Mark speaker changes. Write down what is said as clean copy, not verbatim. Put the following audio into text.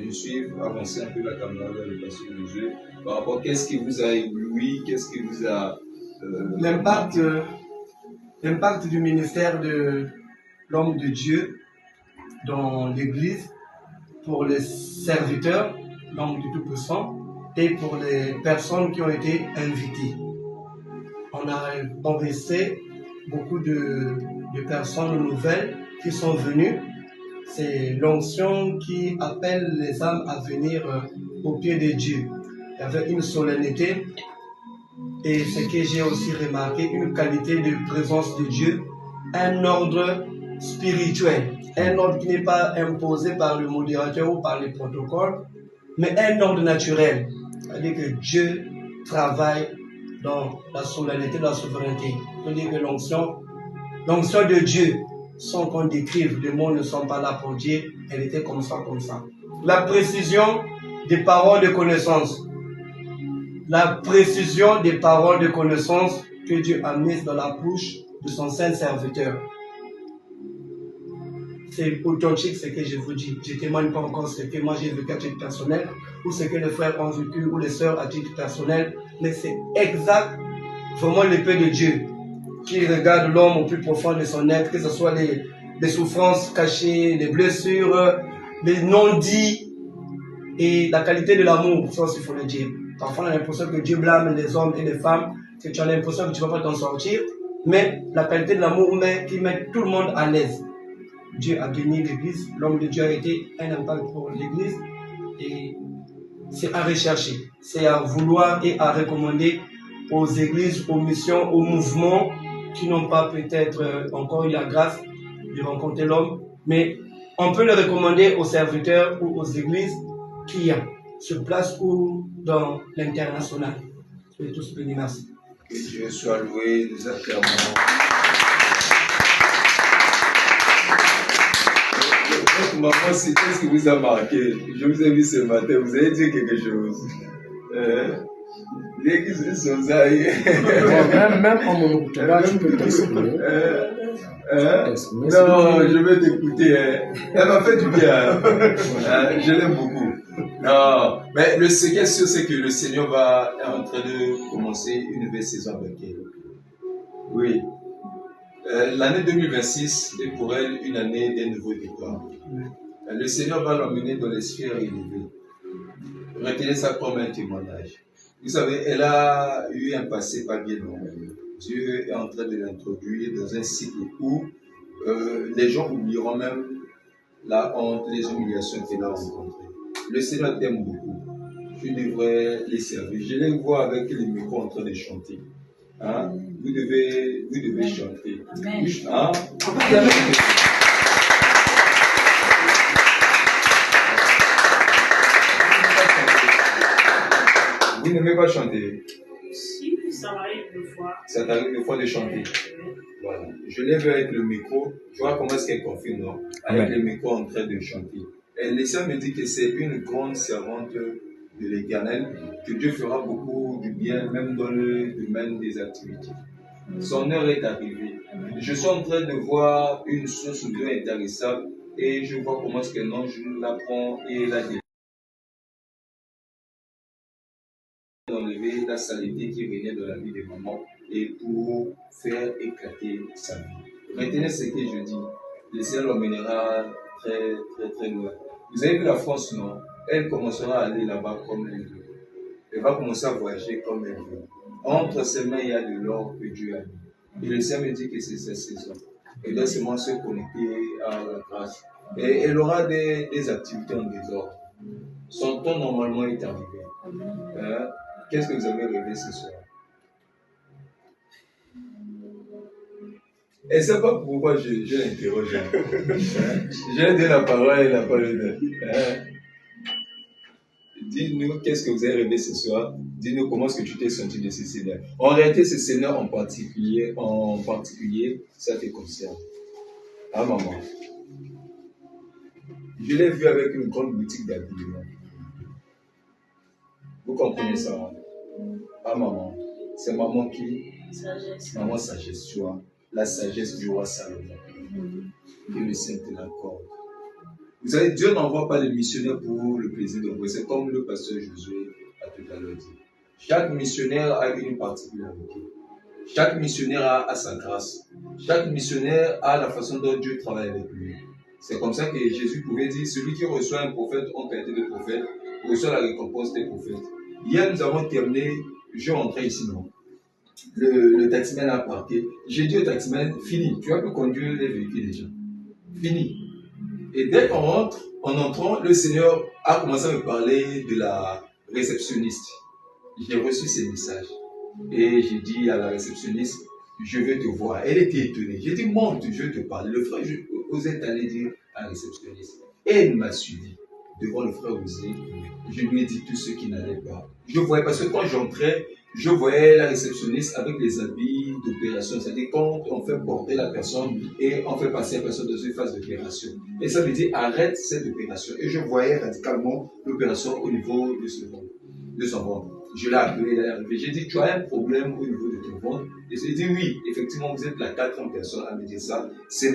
Speaker 1: je suis avancé un peu la caméra vers le pasteur de jeu. Par rapport à qu'est-ce qui vous a ébloui, qu'est-ce qui vous a...
Speaker 2: L'impact du ministère de l'homme de Dieu dans l'Église pour les serviteurs, l'homme du Tout-Puissant, et pour les personnes qui ont été invitées. On a enregistré beaucoup de personnes nouvelles qui sont venues. C'est l'onction qui appelle les âmes à venir au pied de Dieu. Il y avait une solennité et ce que j'ai aussi remarqué, une qualité de présence de Dieu, un ordre spirituel, un ordre qui n'est pas imposé par le modérateur ou par les protocoles, mais un ordre naturel. C'est-à-dire que Dieu travaille dans la solennité de la souveraineté. C'est-à-dire que l'onction de Dieu, sans qu'on décrive, les mots ne sont pas là pour dire, elle était comme ça, comme ça. La précision des paroles de connaissance. La précision des paroles de connaissance que Dieu a mises dans la bouche de son saint serviteur. C'est authentique ce que je vous dis. Je ne témoigne pas encore ce que moi j'ai vécu à titre personnel ou ce que les frères ont vécu ou les sœurs à titre personnel, mais c'est exact, vraiment l'épée de Dieu qui regarde l'homme au plus profond de son être, que ce soit les souffrances cachées, les blessures, les non-dits et la qualité de l'amour, ça aussi il faut le dire. Parfois on a l'impression que Dieu blâme les hommes et les femmes, que tu as l'impression que tu ne vas pas t'en sortir, mais la qualité de l'amour qui met tout le monde à l'aise. Dieu a béni l'Église, l'homme de Dieu a été un impact pour l'Église et c'est à rechercher, c'est à vouloir et à recommander aux églises, aux missions, aux mouvements qui n'ont pas peut-être encore eu la grâce de rencontrer l'homme, mais on peut le recommander aux serviteurs ou aux églises qui se placent ou dans l'international. Soyez tous bénis, merci.
Speaker 1: Que Dieu soit loué, nous acclamons. Maman, c'est qu'est-ce qui vous a marqué? Je vous ai vu ce matin, vous avez dit quelque chose. L'église sont ça.
Speaker 3: Même en monoculture, tu peux t'exprimer.
Speaker 1: Non, je vais t'écouter. Elle m'a fait du bien. Je l'aime beaucoup. Non, mais ce qui est sûr, c'est que le Seigneur est en train de commencer une nouvelle saison avec elle. Oui. L'année 2026 est pour elle une année d'un nouveau départ. Le Seigneur va l'emmener dans les sphères élevées. Retenez ça comme un témoignage. Vous savez, elle a eu un passé pas bien normal. Dieu est en train de l'introduire dans un cycle où les gens oublieront même la honte, les humiliations qu'elle a rencontrées. Le Seigneur t'aime beaucoup. Tu devrais les servir. Je les vois avec les micros en train de chanter. Hein? Vous devez chanter. Hein? Vous n'aimez pas chanter?
Speaker 4: Si, ça m'arrive des fois.
Speaker 1: Ça t'arrive des fois de chanter? Voilà. Je l'ai vu avec le micro. Tu vois comment est-ce qu'elle confirme, non? Avec le micro en train de chanter. Et le Seigneur me dit que c'est une grande servante de l'Éternel, que Dieu fera beaucoup du bien, même dans le domaine des activités. Son heure est arrivée. Je suis en train de voir une source d'eau intéressante et je vois comment est-ce qu'un ange la prend et la délivre. D'enlever la saleté qui venait de la vie de maman et pour faire éclater sa vie. Retenez ce que je dis. Le Seigneur l'emmènera très, très, très loin. Vous avez vu la France, non? Elle commencera à aller là-bas comme elle veut. Elle va commencer à voyager comme elle veut. Entre ses mains, il y a de l'or que Dieu a mis. Et le Seigneur me dit que c'est cette saison. Elle doit seulement se connecter à la grâce. Et elle aura des activités en désordre. Son temps normalement est arrivé. Qu'est-ce que vous avez rêvé ce soir? Et c'est pas pourquoi je l'interroge. J'ai donné la parole, elle n'a pas donné. Dis-nous qu'est-ce que vous avez rêvé ce soir. Dis-nous comment est-ce que tu t'es senti de ce Seigneur. En réalité, ce Seigneur en particulier, ça te concerne. Ah maman. Je l'ai vu avec une grande boutique d'habillement. Vous comprenez ça? Ah maman. C'est maman qui?
Speaker 4: Sagesse.
Speaker 1: Maman sagesse, tu vois. La sagesse du roi Salomon. Que le Saint te l'accorde. Vous savez, Dieu n'envoie pas les missionnaires pour le plaisir de vous. C'est comme le pasteur Josué a tout à l'heure dit. Chaque missionnaire a une particularité. Chaque missionnaire a sa grâce. Chaque missionnaire a la façon dont Dieu travaille avec lui. C'est comme ça que Jésus pouvait dire, celui qui reçoit un prophète en qualité de prophète, reçoit la récompense des prophètes. Hier, nous avons terminé, je rentrais ici, non. Le taximan a parqué. J'ai dit au taximan, fini, tu vas plus conduire les véhicules déjà. Fini. Et dès qu'on rentre, en entrant, le Seigneur a commencé à me parler de la réceptionniste. J'ai reçu ces messages. Et j'ai dit à la réceptionniste, je veux te voir. Elle était étonnée. J'ai dit, monte, je veux te parler. Le frère osait aller dire à la réceptionniste. Elle m'a suivi devant le frère Osé. Je lui ai dit tout ce qui n'allait pas. Je voyais, parce que quand j'entrais, je voyais la réceptionniste avec les habits d'opération. C'est-à-dire quand on fait porter la personne et on fait passer la personne dans une phase d'opération. Et ça veut dire arrête cette opération. Et je voyais radicalement l'opération au niveau de son ventre. Je l'ai appelé, il est arrivé. J'ai dit, tu as un problème au niveau de ton ventre? Et j'ai dit, oui, effectivement, vous êtes la 4e personne à me dire ça. C'est